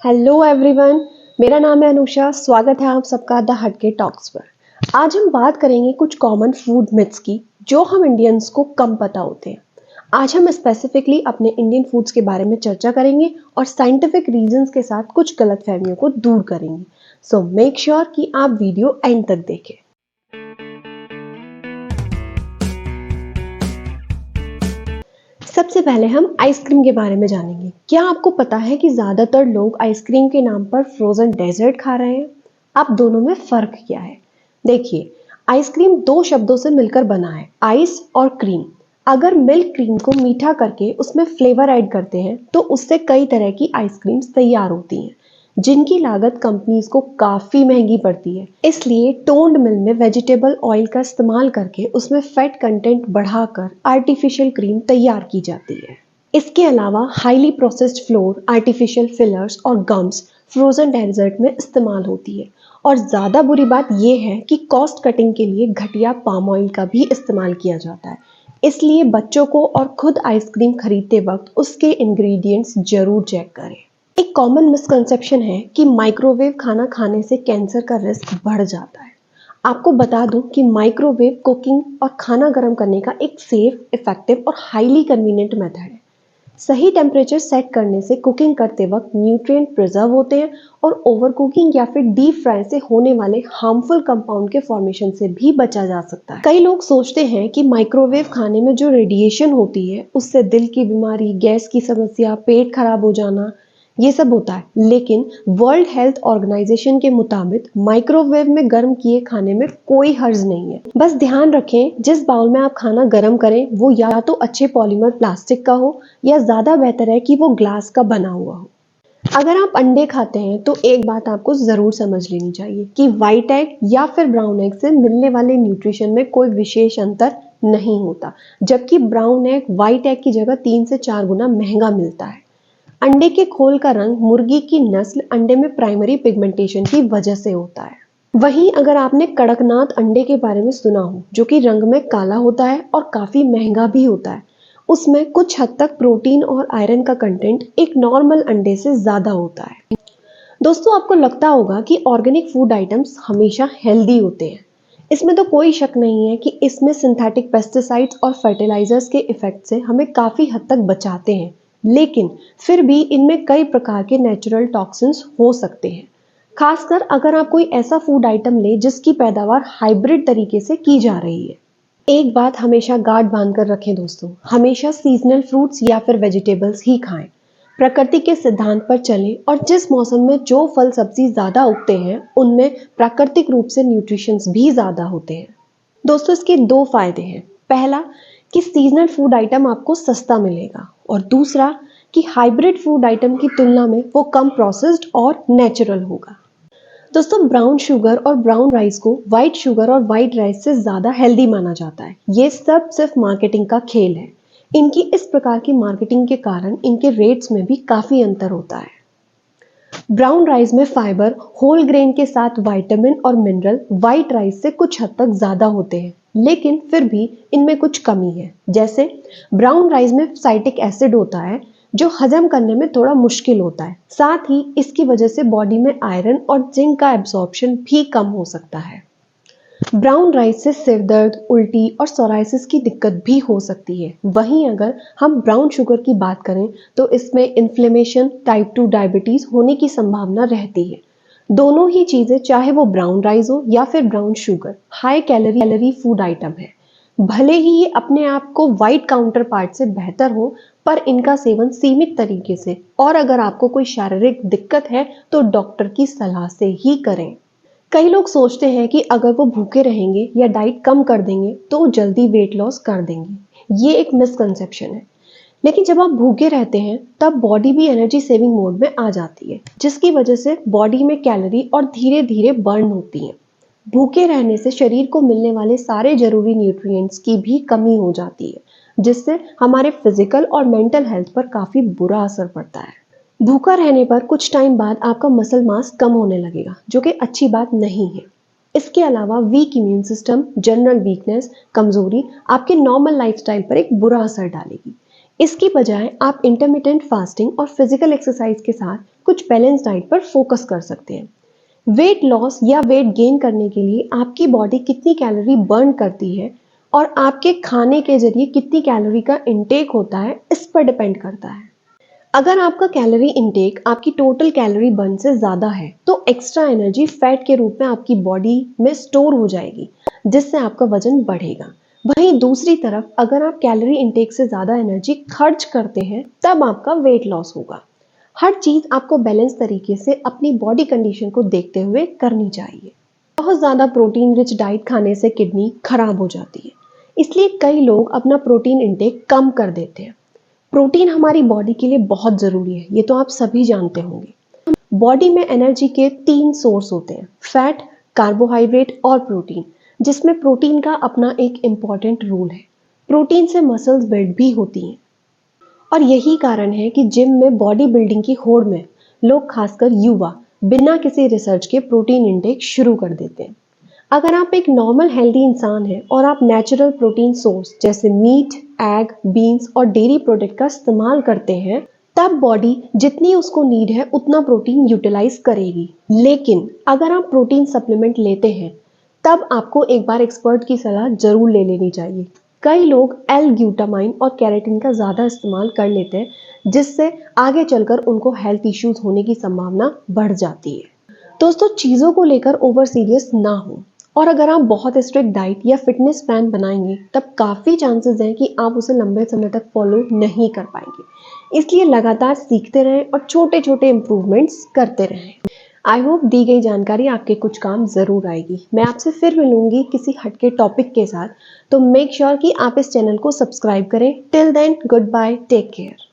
Hello everyone, मेरा नाम है अनुषा। स्वागत है आप सबका द हटके टॉक्स पर। आज हम बात करेंगे कुछ कॉमन फूड मिथ्स की जो हम इंडियंस को कम पता होते हैं। आज हम स्पेसिफिकली अपने इंडियन फूड्स के बारे में चर्चा करेंगे और साइंटिफिक रीजंस के साथ कुछ गलतफहमियों को दूर करेंगे। सो मेक श्योर कि आप वीडियो एंड तक देखें। सबसे पहले हम आइसक्रीम के बारे में जानेंगे। क्या आपको पता है कि ज्यादातर लोग आइसक्रीम के नाम पर फ्रोजन डेजर्ट खा रहे हैं? अब दोनों में फर्क क्या है? देखिए, आइसक्रीम दो शब्दों से मिलकर बना है, आइस और क्रीम। अगर मिल्क क्रीम को मीठा करके उसमें फ्लेवर ऐड करते हैं तो उससे कई तरह की आइसक्रीम्स तैयार होती हैं, जिनकी लागत कंपनीज को काफी महंगी पड़ती है। इसलिए टोन्ड मिल्क में वेजिटेबल ऑयल का इस्तेमाल करके उसमें फैट कंटेंट बढ़ाकर आर्टिफिशियल क्रीम तैयार की जाती है। इसके अलावा highly processed floor, artificial fillers और गम्स फ्रोजन डेजर्ट में इस्तेमाल होती है। और ज्यादा बुरी बात यह है कि कॉस्ट कटिंग के लिए घटिया पाम ऑयल का भी इस्तेमाल किया जाता है। इसलिए बच्चों को और खुद आइसक्रीम खरीदते वक्त उसके इंग्रेडिएंट्स जरूर चेक करें। एक कॉमन मिसकंसेप्शन है कि माइक्रोवेव खाना खाने से कैंसर का रिस्क बढ़ जाता है। आपको बता दूं कि माइक्रोवेव कुकिंग और खाना गर्म करने का एक सेफ, इफेक्टिव और हाईली कन्वीनियंट मेथड है। सही टेम्परेचर सेट करने से कुकिंग करते वक्त न्यूट्रिएंट प्रिजर्व होते हैं और ओवर कुकिंग या फिर डीप फ्राई से होने वाले हार्मफुल कंपाउंड के फॉर्मेशन से भी बचा जा सकता है। कई लोग सोचते हैं कि माइक्रोवेव खाने में जो रेडिएशन होती है उससे दिल की बीमारी, गैस की समस्या, पेट खराब हो जाना, ये सब होता है। लेकिन वर्ल्ड हेल्थ ऑर्गेनाइजेशन के मुताबिक माइक्रोवेव में गर्म किए खाने में कोई हर्ज नहीं है। बस ध्यान रखें, जिस बाउल में आप खाना गर्म करें वो या तो अच्छे पॉलीमर प्लास्टिक का हो या ज्यादा बेहतर है कि वो ग्लास का बना हुआ हो। अगर आप अंडे खाते हैं तो एक बात आपको जरूर समझ लेनी चाहिए कि व्हाइट एग या फिर ब्राउन एग से मिलने वाले न्यूट्रिशन में कोई विशेष अंतर नहीं होता, जबकि ब्राउन एग व्हाइट एग की जगह 3 से 4 गुना महंगा मिलता है। अंडे के खोल का रंग मुर्गी की नस्ल अंडे में प्राइमरी पिगमेंटेशन की वजह से होता है। वहीं अगर आपने कड़कनाथ अंडे के बारे में सुना हो, जो कि रंग में काला होता है और काफी महंगा भी होता है, उसमें कुछ हद तक प्रोटीन और आयरन का कंटेंट एक नॉर्मल अंडे से ज्यादा होता है। दोस्तों, आपको लगता होगा कि ऑर्गेनिक फूड आइटम्स हमेशा हेल्दी होते हैं। इसमें तो कोई शक नहीं है कि इसमें सिंथेटिक पेस्टिसाइड्स और फर्टिलाइजर्स के इफेक्ट से हमें काफी हद तक बचाते हैं, लेकिन फिर भी इनमें कई प्रकार के नेचुरल टॉक्सिन्स हो सकते हैं। खासकर अगर आप कोई ऐसा फूड आइटम ले जिसकी पैदावार हाइब्रिड तरीके से की जा रही है। एक बात हमेशा गांठ बांध कर रखें दोस्तों, हमेशा सीजनल फ्रूट्स या फिर वेजिटेबल्स ही खाएं। प्रकृति के सिद्धांत पर चलें और जिस मौसम में जो फल सब्जी ज्यादा उगते हैं उनमें प्राकृतिक रूप से न्यूट्रिशंस भी ज्यादा होते हैं। दोस्तों, इसके दो फायदे हैं। पहला कि सीजनल फूड आइटम आपको सस्ता मिलेगा और दूसरा कि हाइब्रिड फूड आइटम की तुलना में वो कम प्रोसेस्ड और नेचुरल होगा। दोस्तों, ब्राउन शुगर और ब्राउन राइस को व्हाइट शुगर और व्हाइट राइस से ज्यादा हेल्दी माना जाता है। ये सब सिर्फ मार्केटिंग का खेल है। इनकी इस प्रकार की मार्केटिंग के कारण इनके रेट्स में भी काफी अंतर होता है। ब्राउन राइस में फाइबर, होल ग्रेन के साथ विटामिन और मिनरल व्हाइट राइस से कुछ हद तक ज्यादा होते हैं, लेकिन फिर भी इनमें कुछ कमी है। जैसे ब्राउन राइस में साइटिक एसिड होता है जो हजम करने में थोड़ा मुश्किल होता है। साथ ही इसकी वजह से बॉडी में आयरन और जिंक का एब्सॉर्प्शन भी कम हो सकता है। ब्राउन राइस से सिर दर्द, उल्टी और सोराइसिस की दिक्कत भी हो सकती है। वहीं अगर हम ब्राउन शुगर की बात करें तो इसमें इन्फ्लेमेशन, टाइप 2 डायबिटीज होने की संभावना रहती है। दोनों ही चीजें, चाहे वो ब्राउन राइस हो या फिर brown sugar, high calorie food item है। भले ही ये अपने आप को व्हाइट काउंटर पार्ट से बेहतर हो, पर इनका सेवन सीमित तरीके से और अगर आपको कोई शारीरिक दिक्कत है तो डॉक्टर की सलाह से ही करें। कई लोग सोचते हैं कि अगर वो भूखे रहेंगे या डाइट कम कर देंगे तो जल्दी वेट लॉस कर देंगे। ये एक मिसकंसेप्शन है। लेकिन जब आप भूखे रहते हैं तब बॉडी भी एनर्जी सेविंग मोड में आ जाती है, जिसकी वजह से बॉडी में कैलोरी और धीरे धीरे बर्न होती है। भूखे रहने से शरीर को मिलने वाले सारे जरूरी न्यूट्रिएंट्स की भी कमी हो जाती है, जिससे हमारे फिजिकल और मेंटल हेल्थ पर काफी बुरा असर पड़ता है। भूखा रहने पर कुछ टाइम बाद आपका मसल मास कम होने लगेगा, जो कि अच्छी बात नहीं है। इसके अलावा week immune system, general weakness, कमजोरी आपके नॉर्मल लाइफस्टाइल पर एक बुरा असर डालेगी। इसकी बजाय आप इंटरमिटेंट फास्टिंग और फिजिकल एक्सरसाइज के साथ कुछ बैलेंस डाइट पर फोकस कर सकते हैं। वेट लॉस या वेट गेन करने के लिए आपकी बॉडी कितनी कैलोरी बर्न करती है और आपके खाने के जरिए कितनी कैलोरी का इंटेक होता है, इस पर डिपेंड करता है। अगर आपका कैलोरी इंटेक आपकी टोटल कैलोरी बर्न से ज़्यादा है तो एक्स्ट्रा एनर्जी फैट के रूप में आपकी बॉडी में स्टोर हो जाएगी, जिससे आपका वजन बढ़ेगा। वहीं दूसरी तरफ अगर आप कैलोरी इंटेक से ज़्यादा एनर्जी खर्च करते हैं तब आपका वेट लॉस होगा। हर चीज़ आपको बैलेंस तरीके से अपनी बॉडी कंडीशन को देखते हुए करनी चाहिए। बहुत ज़्यादा प्रोटीन रिच डाइट खाने से किडनी खराब हो जाती है, इसलिए कई लोग अपना प्रोटीन इंटेक कम कर देते हैं। प्रोटीन हमारी बॉडी के लिए बहुत ज़रूरी है, ये तो आप सभी जानते होंगे। बॉडी में एनर्जी के 3 सोर्स होते हैं, फैट, कार्बोहाइड्रेट और प्रोटीन, जिसमें प्रोटीन का अपना एक इम्पॉर्टेंट रोल है। प्रोटीन से मसल्स बिल्ड भी होती हैं और यही कारण है कि जिम में बॉडी बिल्डिंग की होड़ में लोग, खासकर युवा, बिना किसी रिसर्च के प्रोटीन इंटेक शुरू कर देते हैं। अगर आप एक नॉर्मल हेल्दी इंसान हैं और आप नेचुरल प्रोटीन सोर्स जैसे मीट, एग, बीन्स और डेयरी प्रोडक्ट का इस्तेमाल करते हैं, तब बॉडी जितनी उसको नीड है उतना प्रोटीन यूटिलाइज करेगी। लेकिन अगर आप प्रोटीन सप्लीमेंट लेते हैं तब आपको एक बार एक्सपर्ट की सलाह जरूर ले लेनी चाहिए। कई लोग एल-ग्लूटामाइन और केराटिन का ज़्यादा इस्तेमाल कर लेते हैं, जिससे आगे चलकर उनको हेल्थ इश्यूज होने की संभावना बढ़ जाती है। दोस्तों, चीज़ों को लेकर ओवर सीरियस ना हो, और अगर आप बहुत स्ट्रिक्ट डाइट या फिटनेस प्लान बनाएंगे तब काफ़ी चांसेस हैं कि आप उसे लंबे समय तक फॉलो नहीं कर पाएंगे। इसलिए लगातार सीखते रहें और छोटे छोटे इम्प्रूवमेंट्स करते रहें। आई होप दी गई जानकारी आपके कुछ काम ज़रूर आएगी। मैं आपसे फिर मिलूंगी किसी हटके टॉपिक के साथ, तो मेक श्योर कि आप इस चैनल को सब्सक्राइब करें। Till then, goodbye, take care.